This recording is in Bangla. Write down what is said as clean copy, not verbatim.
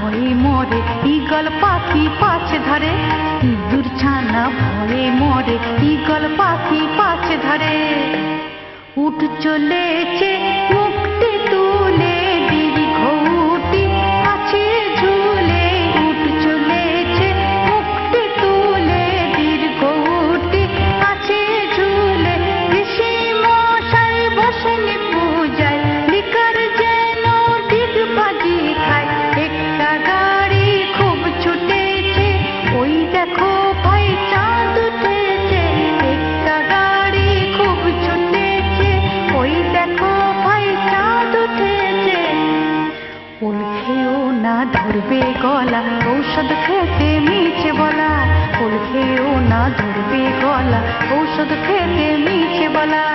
ভয়ে মরে ঈগল পাখি পাছে ধরে, ইঁদুর ছানা ভয়ে মরে ঈগল পাখি পাছে ধরে। উঠ চলেছে মুখটি তুলে দীর্ঘটি আছে ঝুলে, উঠ চলেছে মুখটি তুলে দীর্ঘটি আছে ঝুলে। ঋষি মশাই বসেন পূজায় লিকার যেন ঠিক বাজি খায়। একটা গাড়ি খুব ছুটেছে ওই দেখো ভাই চাঁদ উঠেছে, একটা গাড়ি খুব ছুটেছে ওই দেখো ভাই চাঁদ উঠেছে। ওল খেয়েও না ধরবে গলা ঔষধ খেতে মিছে বলা, ওল খেয়েও না ধরবে গলা ঔষধ খেতে মিছে বলা।